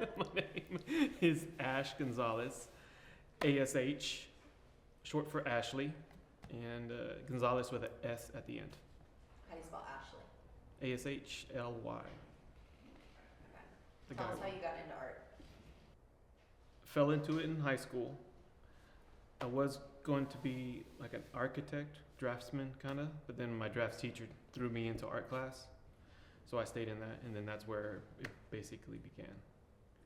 My name is Ash Gonzales, ASH, short for Ashley, and Gonzales with an S at the end. How do you spell Ashley? ASHLY. Okay. Tell us how you got into art. Fell into it in high school. I was going to be like an architect, draftsman kind of, but then my drafts teacher threw me into art class. So I stayed in that, and then that's where it basically began.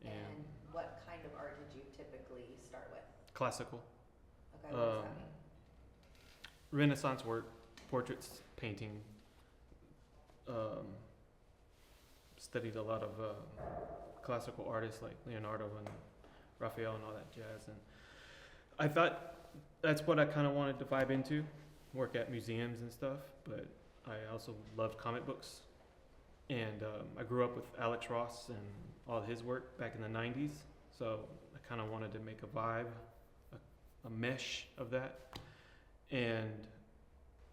And what kind of art did you typically start with? Classical. Okay, what does that mean? Renaissance work, portraits, painting. Studied a lot of classical artists like Leonardo and Raphael and all that jazz. And I thought that's what I kind of wanted to vibe into, work at museums and stuff. But I also loved comic books. And I grew up with Alex Ross and all his work back in the 90s. So I kind of wanted to make a vibe, a mesh of that. And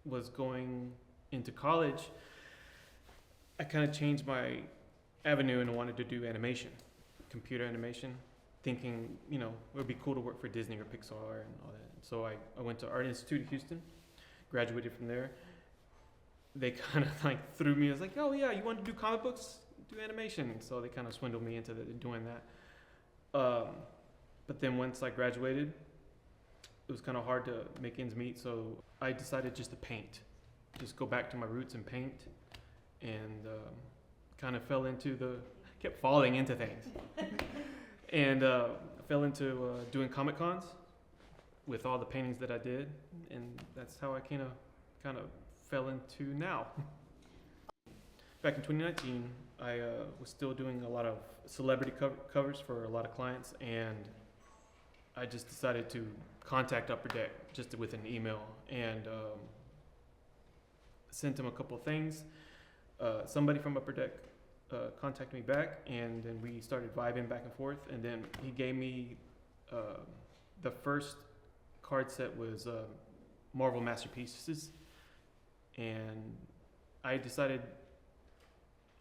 was going into college, I kind of changed my avenue and wanted to do animation, computer animation, thinking, it would be cool to work for Disney or Pixar and all that. So I went to Art Institute of Houston, graduated from there. They kind of like threw me as like, oh yeah, you want to do comic books? Do animation. So they kind of swindled me into doing that. But then once I graduated, it was kind of hard to make ends meet. So I decided just to paint, just go back to my roots and paint. And kind of kept falling into things. And fell into doing Comic Cons with all the paintings that I did. And that's how I kind of fell into now. Back in 2019, I was still doing a lot of celebrity covers for a lot of clients, and I just decided to contact Upper Deck just with an email and sent them a couple of things. Somebody from Upper Deck contacted me back, and then we started vibing back and forth, and then he gave me the first card set was Marvel Masterpieces. And I decided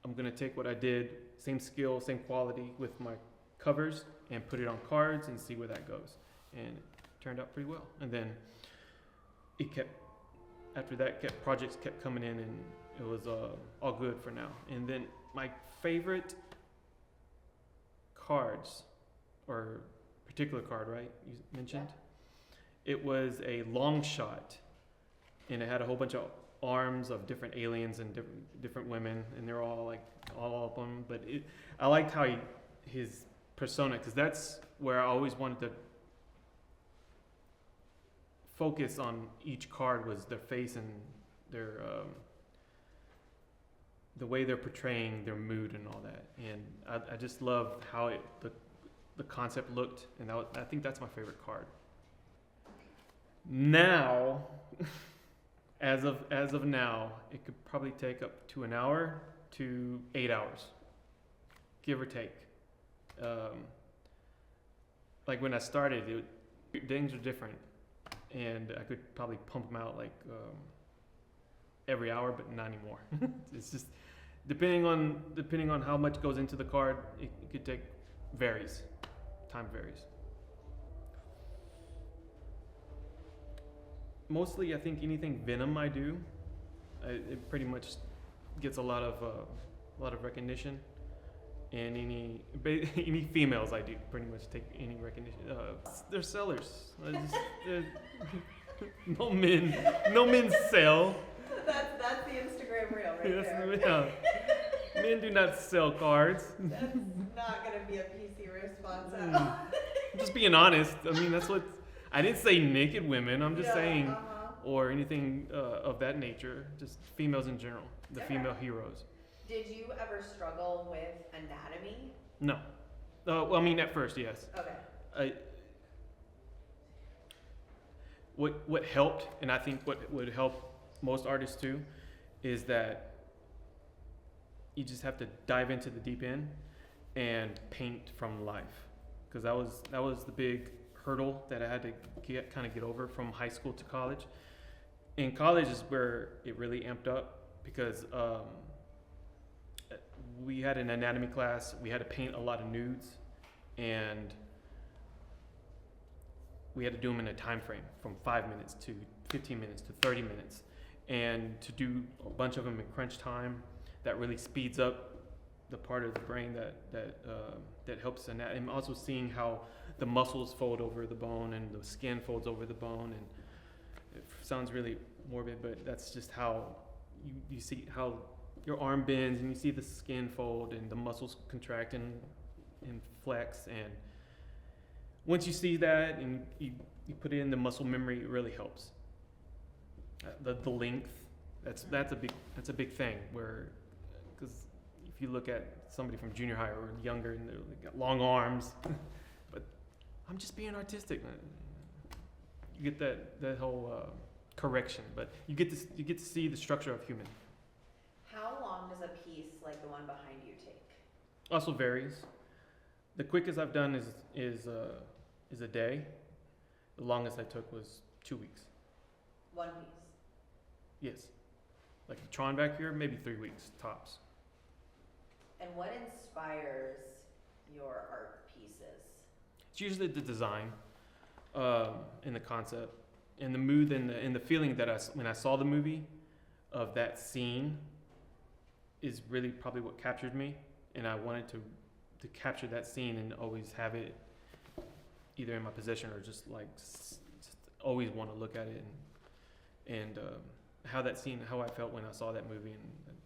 I'm going to take what I did, same skill, same quality with my covers, and put it on cards and see where that goes. And it turned out pretty well. And then projects kept coming in, and it was all good for now. And then my favorite cards, or particular card, right, you mentioned? Yeah. It was a long shot, and it had a whole bunch of arms of different aliens and different women, and they're all like all up on him. But I liked how his persona, because that's where I always wanted to focus on each card, was their face and their the way they're portraying their mood and all that. And I just loved how the concept looked, and I think that's my favorite card. Now. As of now, it could probably take up to an hour to 8 hours, give or take. Like when I started, things were different, and I could probably pump them out like every hour, but not anymore. It's just depending on how much goes into the card, it could take varies. Time varies. Mostly, I think anything Venom I do, it pretty much gets a lot of recognition, and any females I do pretty much take any recognition. They're sellers. No men sell. That's the Instagram reel right there. Yeah. Men do not sell cards. That's not gonna be a PC response at all. I'm just being honest. I mean, that's what. I didn't say naked women, I'm just saying, or anything of that nature, just females in general, the female heroes. Did you ever struggle with anatomy? No. Well, I mean, at first, yes. Okay. What helped, and I think what would help most artists too, is that you just have to dive into the deep end and paint from life. Because that was the big hurdle that I had to get over from high school to college. In college is where it really amped up, because we had an anatomy class. We had to paint a lot of nudes, and we had to do them in a time frame from 5 minutes to 15 minutes to 30 minutes, and to do a bunch of them in crunch time, that really speeds up the part of the brain that helps in that, and also seeing how the muscles fold over the bone and the skin folds over the bone, and it sounds really morbid, but that's just how you see how your arm bends and you see the skin fold and the muscles contract and flex, and once you see that and you put it in the muscle memory, it really helps. The length, that's a big thing, where because if you look at somebody from junior high or younger and they got long arms, but I'm just being artistic. You get that whole correction, but you get to see the structure of human. How long does a piece like the one behind you take? Also varies. The quickest I've done is a day. The longest I took was 2 weeks. One piece. Yes. Like the Tron back here, maybe 3 weeks tops. And what inspires your art pieces? It's usually the design, and the concept, and the mood, and the feeling that when I saw the movie, of that scene, is really probably what captured me, and I wanted to capture that scene and always have it either in my possession or just always want to look at it, and how that scene, how I felt when I saw that movie, and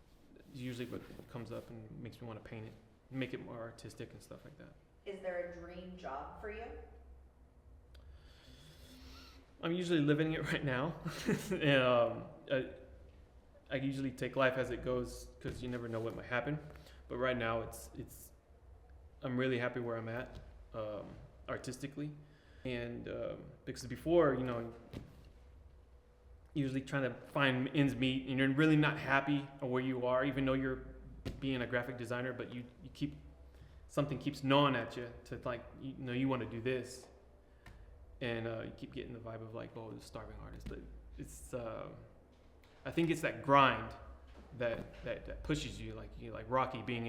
usually what comes up and makes me want to paint it, make it more artistic and stuff like that. Is there a dream job for you? I'm usually living it right now. And, I usually take life as it goes because you never know what might happen. But right now, I'm really happy where I'm at, artistically, and because before, usually trying to find ends meet, and you're really not happy where you are, even though you're being a graphic designer, but you something keeps gnawing at you to you want to do this, and you keep getting the vibe of the starving artist. But it's I think it's that grind that pushes you, like Rocky being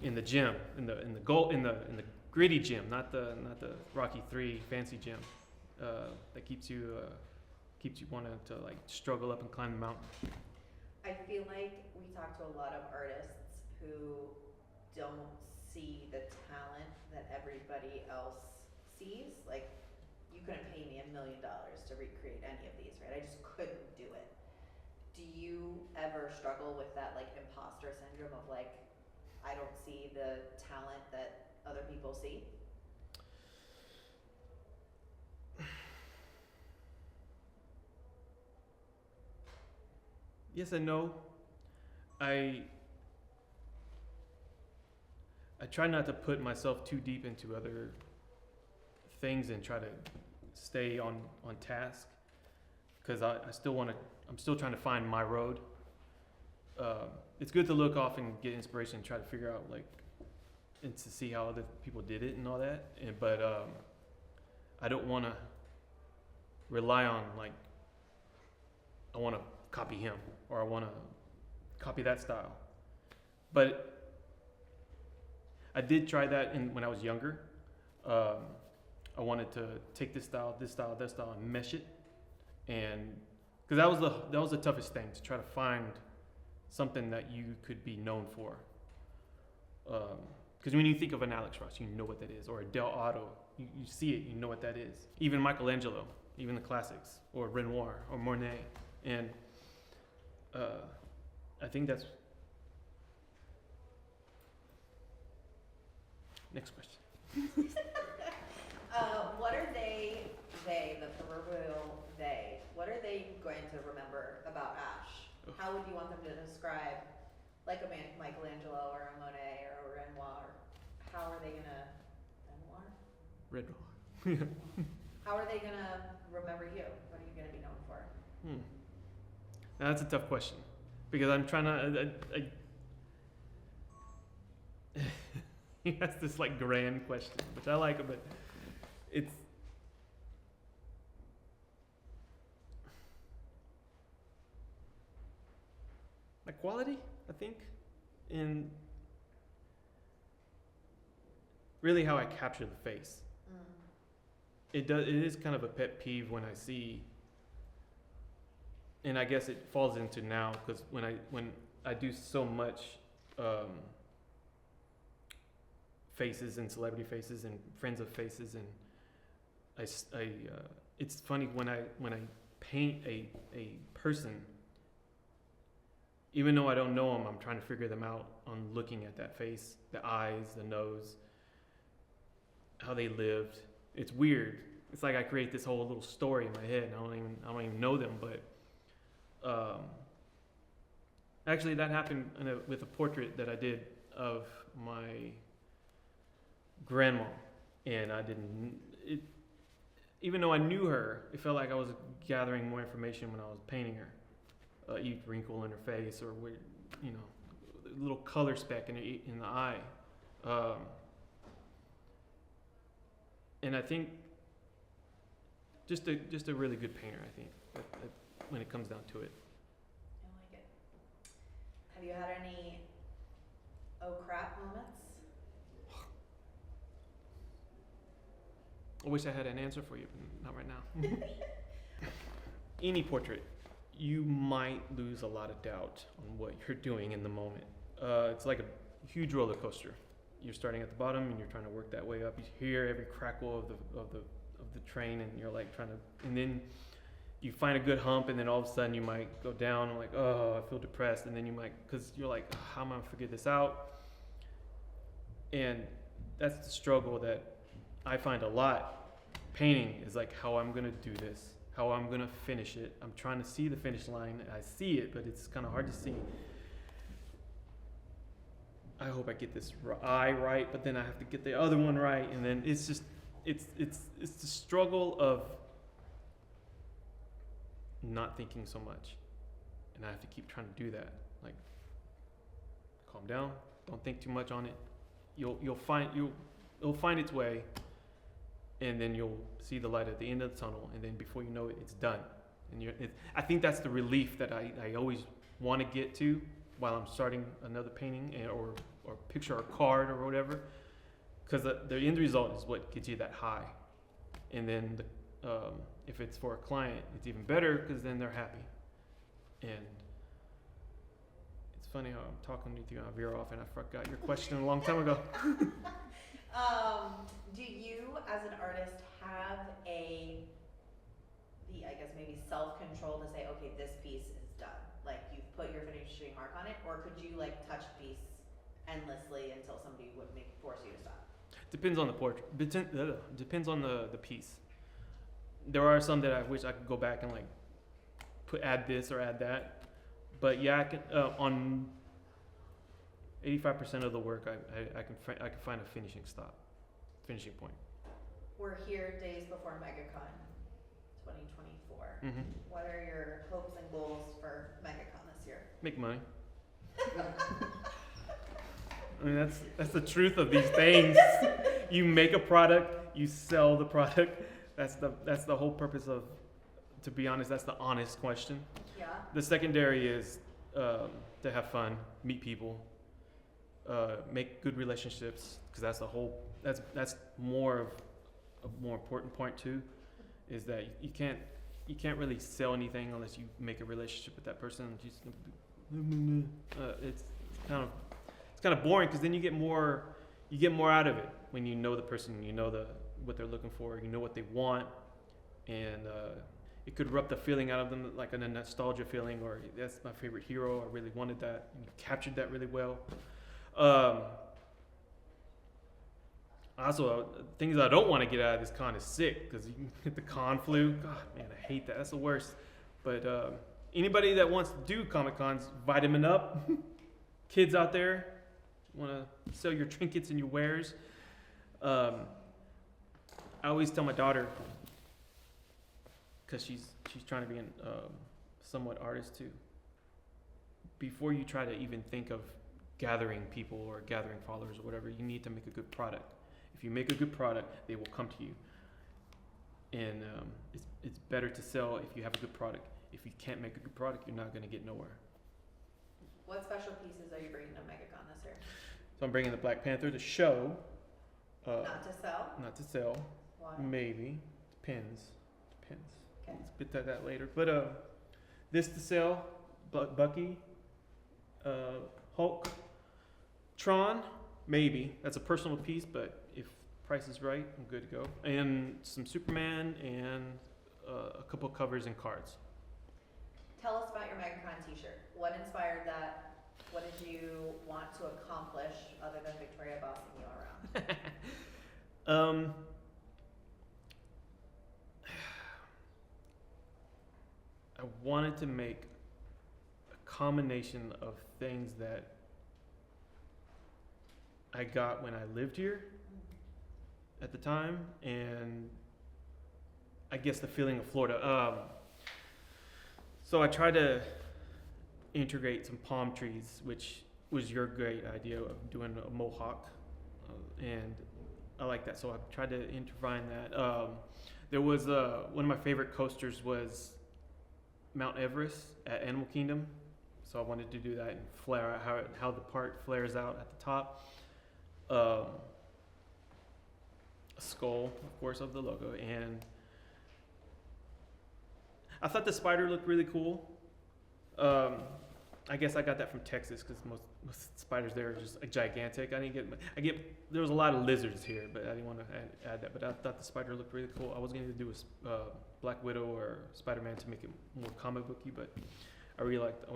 in the gym, in the gritty gym, not the Rocky 3 fancy gym, that keeps you wanting to struggle up and climb the mountain. I feel like we talk to a lot of artists who don't see the talent that everybody else sees. Like, you couldn't pay me $1 million to recreate any of these, right? I just couldn't do it. Do you ever struggle with that imposter syndrome of I don't see the talent that other people see? Yes and no. I try not to put myself too deep into other things and try to stay on task, because I'm still trying to find my road. It's good to look off and get inspiration and try to figure out and to see how other people did it and all that. But I don't want to rely on I want to copy him or I want to copy that style. But I did try that when I was younger. I wanted to take this style, and mesh it, and because that was the toughest thing, to try to find something that you could be known for. Because when you think of an Alex Ross, you know what that is, or a Del Otto, you see it, you know what that is. Even Michelangelo, even the classics, or Renoir, or Monet, and I think that's. Next question. What are they, the proverbial they, what are they going to remember about Ash? Oh. How would you want them to describe, a Michelangelo or a Monet or a Renoir? How are they gonna, Renoir. How are they gonna remember you? What are you gonna be known for? Now that's a tough question, because I'm trying to. He has this grand question, which I like, but it's quality, I think, and really how I capture the face. Mm. It is kind of a pet peeve when I see, and I guess it falls into now because when I do so much faces and celebrity faces and friends of faces, and it's funny when I paint a person, even though I don't know them, I'm trying to figure them out on looking at that face, the eyes, the nose, how they lived. It's weird. It's like I create this whole little story in my head. I don't even know them, but actually that happened with a portrait that I did of my grandma, and even though I knew her, it felt like I was gathering more information when I was painting her. Each wrinkle in her face, or a little color speck in the eye, and I think just a really good painter. I think that when it comes down to it. I like it. Have you had any oh crap moments? I wish I had an answer for you, but not right now. Any portrait, you might lose a lot of doubt on what you're doing in the moment. It's like a huge roller coaster. You're starting at the bottom and you're trying to work that way up. You hear every crackle of the train, and you're like and then you find a good hump, and then all of a sudden you might go down and like, oh, I feel depressed, and then you might, because you're like, oh, how am I gonna figure this out? And that's the struggle that I find a lot. Painting is like how I'm gonna do this, how I'm gonna finish it. I'm trying to see the finish line. I see it, but it's kind of hard to see. I hope I get this eye right, but then I have to get the other one right, and then it's just it's the struggle of not thinking so much, and I have to keep trying to do that. Like, calm down, don't think too much on it. It'll find its way, and then you'll see the light at the end of the tunnel, and then before you know it, it's done. And I think that's the relief that I always want to get to while I'm starting another painting or picture or card or whatever, because the end result is what gets you that high. And then if it's for a client, it's even better because then they're happy. And it's funny how I'm talking with you and I veer off and I forgot your question a long time ago. Do you, as an artist, have I guess maybe self-control to say, okay, this piece is done? Like, you've put your finishing mark on it, or could you like touch a piece endlessly until somebody would force you to stop? Depends on the portrait. Depends on the piece. There are some that I wish I could go back and like add this or add that, but yeah, I can on 85% of the work, I can find a finishing point. We're here days before MegaCon 2024. Mm-hmm. What are your hopes and goals for MegaCon this year? Make money. I mean, that's the truth of these things. You make a product, you sell the product. That's the whole purpose of. To be honest, that's the honest question. Yeah. The secondary is to have fun, meet people, make good relationships, because that's more of a more important point too, is that you can't really sell anything unless you make a relationship with that person. It's kind of boring, because then you get more out of it when you know the person, you know what they're looking for, you know what they want, and it could rub the feeling out of them, like a nostalgia feeling, or that's my favorite hero, I really wanted that, and you captured that really well. Also, things I don't want to get out of this con is sick, because you can get the con flu. God, man, I hate that. That's the worst. But anybody that wants to do Comic Cons, vitamin up. Kids out there, want to sell your trinkets and your wares. I always tell my daughter, because she's trying to be a somewhat artist too. Before you try to even think of gathering people or gathering followers or whatever, you need to make a good product. If you make a good product, they will come to you. And it's better to sell if you have a good product. If you can't make a good product, you're not going to get nowhere. What special pieces are you bringing to MegaCon this year? So I'm bringing the Black Panther, the show. Not to sell? Not to sell. Why? Maybe. Depends. Okay. Let's get to that later. But this to sell. Bucky. Hulk. Tron. Maybe. That's a personal piece, but if price is right, I'm good to go. And some Superman and a couple covers and cards. Tell us about your MegaCon t-shirt. What inspired that? What did you want to accomplish other than Victoria bossing you around? I wanted to make a combination of things that I got when I lived here at the time, and I guess the feeling of Florida. So I tried to integrate some palm trees, which was your great idea of doing a mohawk, and I like that. So I tried to intertwine that. There was one of my favorite coasters was Mount Everest at Animal Kingdom, so I wanted to do that and flare out how the part flares out at the top. A skull, of course, of the logo, and I thought the spider looked really cool. I guess I got that from Texas because most spiders there are just gigantic. There was a lot of lizards here, but I didn't want to add that. But I thought the spider looked really cool. I was going to do a Black Widow or Spider-Man to make it more comic booky, but I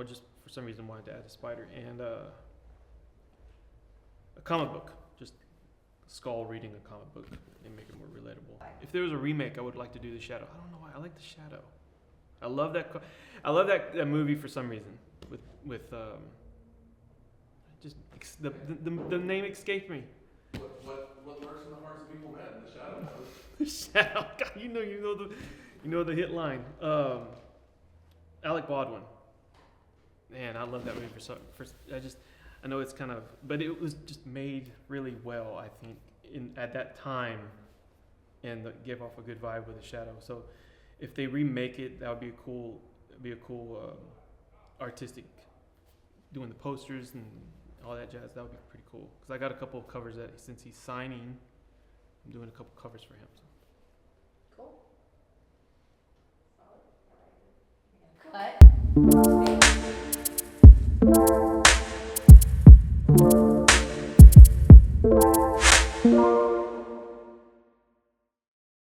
just for some reason wanted to add a spider and a comic book, just skull reading a comic book and make it more relatable. If there was a remake, I would like to do the Shadow. I don't know why. I like the Shadow. I love that movie for some reason. With the name escaped me. What lurks in the hearts of people, man? The Shadow. The Shadow. God, you know the hit line. Alec Baldwin. Man, I love that movie I know it's kind of, but it was just made really well, I think, at that time, and gave off a good vibe with the Shadow. So, if they remake it, that would be a cool artistic, doing the posters and all that jazz. That would be pretty cool. Because I got a couple of covers that since he's signing, I'm doing a couple covers for him. So. Cool. Cut.